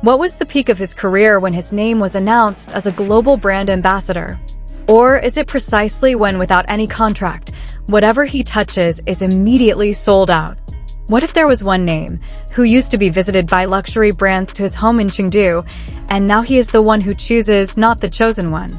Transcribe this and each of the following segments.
What was the peak of his career when his name was announced as a global brand ambassador? Or is it precisely when, without any contract, whatever he touches is immediately sold out? What if there was one name, who used to be visited by luxury brands to his home in Chengdu, and now he is the one who chooses, not the chosen one?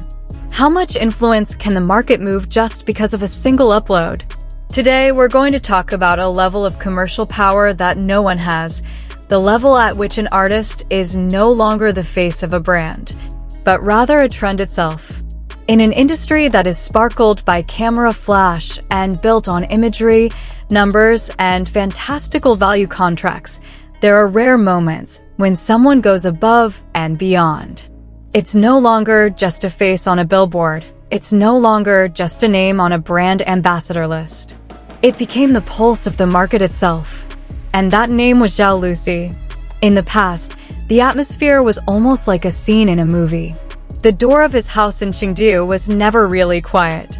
How much influence can the market move just because of a single upload? Today, we're going to talk about a level of commercial power that no one has, the level at which an artist is no longer the face of a brand, but rather a trend itself. In an industry that is sparkled by camera flash and built on imagery, numbers, and fantastical value contracts, there are rare moments when someone goes above and beyond. It's no longer just a face on a billboard. It's no longer just a name on a brand ambassador list. It became the pulse of the market itself. And that name was Zhao Lusi. In the past, the atmosphere was almost like a scene in a movie. The door of his house in Chengdu was never really quiet.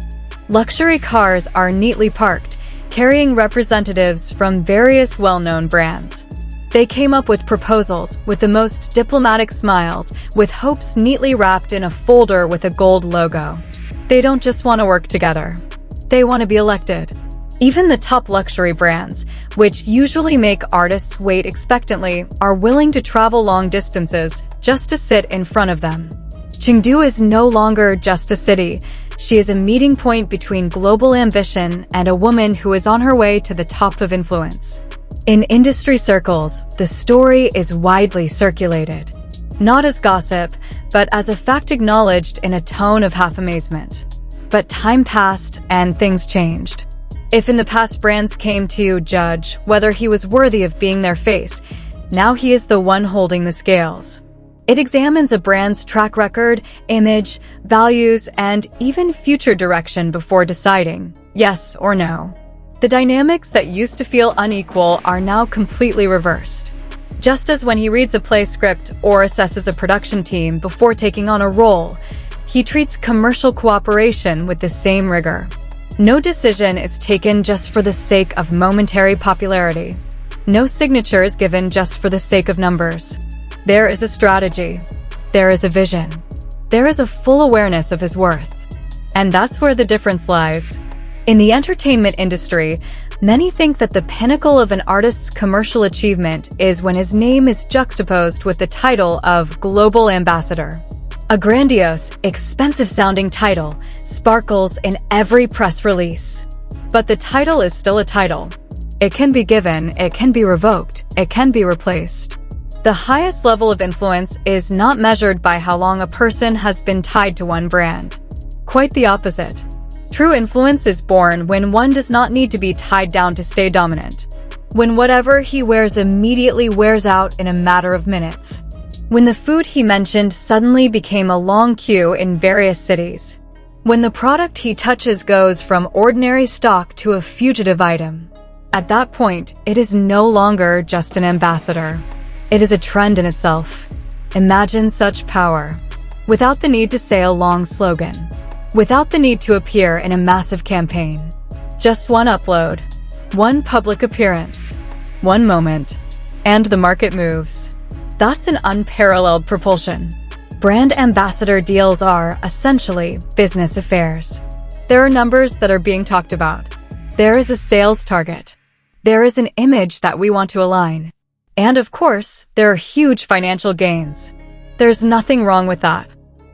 Luxury cars are neatly parked, carrying representatives from various well-known brands. They came up with proposals with the most diplomatic smiles, with hopes neatly wrapped in a folder with a gold logo. They don't just want to work together. They want to be elected. Even the top luxury brands, which usually make artists wait expectantly, are willing to travel long distances just to sit in front of them. Chengdu is no longer just a city. She is a meeting point between global ambition and a woman who is on her way to the top of influence. In industry circles, the story is widely circulated. Not as gossip, but as a fact acknowledged in a tone of half amazement. But time passed and things changed. If in the past brands came to judge whether he was worthy of being their face, now he is the one holding the scales. It examines a brand's track record, image, values, and even future direction before deciding yes or no. The dynamics that used to feel unequal are now completely reversed. Just as when he reads a play script or assesses a production team before taking on a role, he treats commercial cooperation with the same rigor. No decision is taken just for the sake of momentary popularity. No signature is given just for the sake of numbers. There is a strategy. There is a vision. There is a full awareness of his worth. And that's where the difference lies. In the entertainment industry, many think that the pinnacle of an artist's commercial achievement is when his name is juxtaposed with the title of Global Ambassador. A grandiose, expensive-sounding title sparkles in every press release. But the title is still a title. It can be given, it can be revoked, it can be replaced. The highest level of influence is not measured by how long a person has been tied to one brand. Quite the opposite. True influence is born when one does not need to be tied down to stay dominant. When whatever he wears immediately wears out in a matter of minutes. When the food he mentioned suddenly became a long queue in various cities. When the product he touches goes from ordinary stock to a fugitive item. At that point, it is no longer just an ambassador. It is a trend in itself. Imagine such power. Without the need to say a long slogan. Without the need to appear in a massive campaign. Just one upload. One public appearance. One moment. And the market moves. That's an unparalleled propulsion. Brand ambassador deals are, essentially, business affairs. There are numbers that are being talked about. There is a sales target. There is an image that we want to align. And of course, there are huge financial gains. There's nothing wrong with that.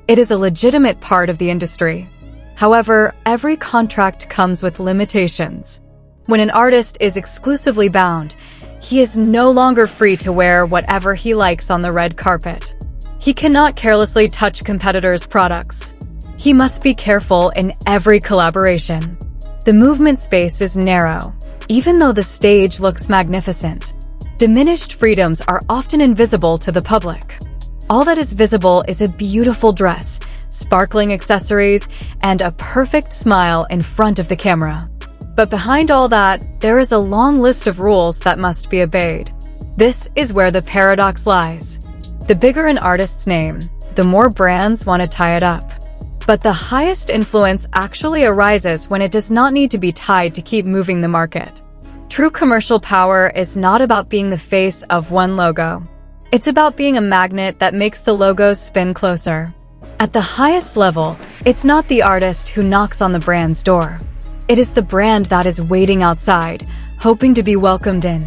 It is a legitimate part of the industry. However, every contract comes with limitations. When an artist is exclusively bound, he is no longer free to wear whatever he likes on the red carpet. He cannot carelessly touch competitors' products. He must be careful in every collaboration. The movement space is narrow, even though the stage looks magnificent. Diminished freedoms are often invisible to the public. All that is visible is a beautiful dress, sparkling accessories, and a perfect smile in front of the camera. But behind all that, there is a long list of rules that must be obeyed. This is where the paradox lies. The bigger an artist's name, the more brands want to tie it up. But the highest influence actually arises when it does not need to be tied to keep moving the market. True commercial power is not about being the face of one logo. It's about being a magnet that makes the logos spin closer. At the highest level, it's not the artist who knocks on the brand's door. It is the brand that is waiting outside, hoping to be welcomed in.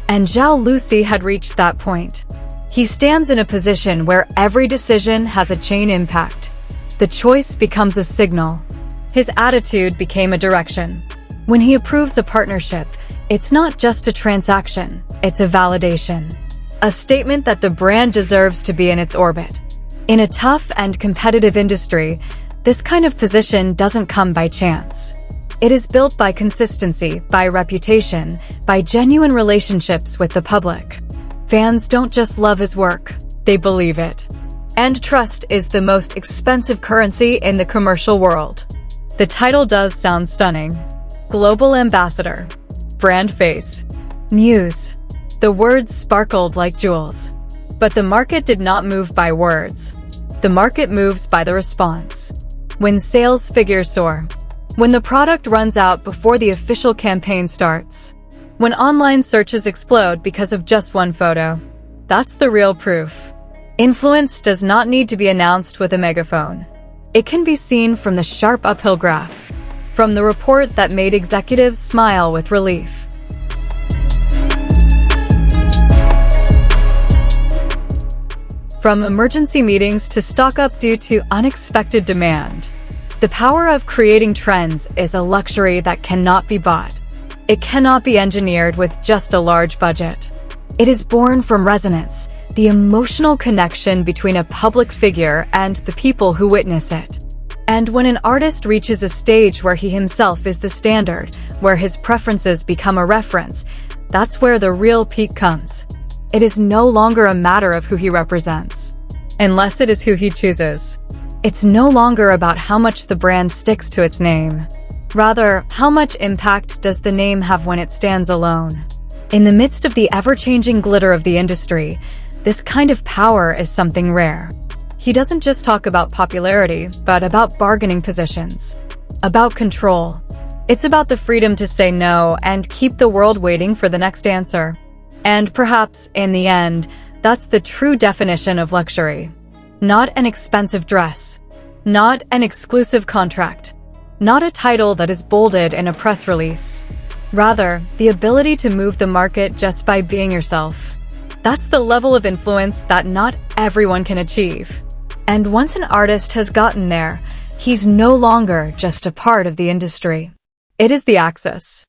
And Zhao Lusi had reached that point. He stands in a position where every decision has a chain impact. The choice becomes a signal. His attitude became a direction. When he approves a partnership, it's not just a transaction, it's a validation. A statement that the brand deserves to be in its orbit. In a tough and competitive industry, this kind of position doesn't come by chance. It is built by consistency, by reputation, by genuine relationships with the public. Fans don't just love his work, they believe it. And trust is the most expensive currency in the commercial world. The title does sound stunning. Global Ambassador. Brand Face. Muse. The words sparkled like jewels. But the market did not move by words. The market moves by the response. When sales figures soar. When the product runs out before the official campaign starts. When online searches explode because of just one photo. That's the real proof. Influence does not need to be announced with a megaphone. It can be seen from the sharp uphill graph. From the report that made executives smile with relief. From emergency meetings to stock up due to unexpected demand. The power of creating trends is a luxury that cannot be bought. It cannot be engineered with just a large budget. It is born from resonance, the emotional connection between a public figure and the people who witness it. And when an artist reaches a stage where he himself is the standard, where his preferences become a reference, that's where the real peak comes. It is no longer a matter of who he represents, unless it is who he chooses. It's no longer about how much the brand sticks to its name. Rather, how much impact does the name have when it stands alone? In the midst of the ever-changing glitter of the industry, this kind of power is something rare. He doesn't just talk about popularity, but about bargaining positions. About control. It's about the freedom to say no and keep the world waiting for the next answer. And perhaps, in the end, that's the true definition of luxury. Not an expensive dress. Not an exclusive contract. Not a title that is bolded in a press release. Rather, the ability to move the market just by being yourself. That's the level of influence that not everyone can achieve. And once an artist has gotten there, he's no longer just a part of the industry. It is the axis.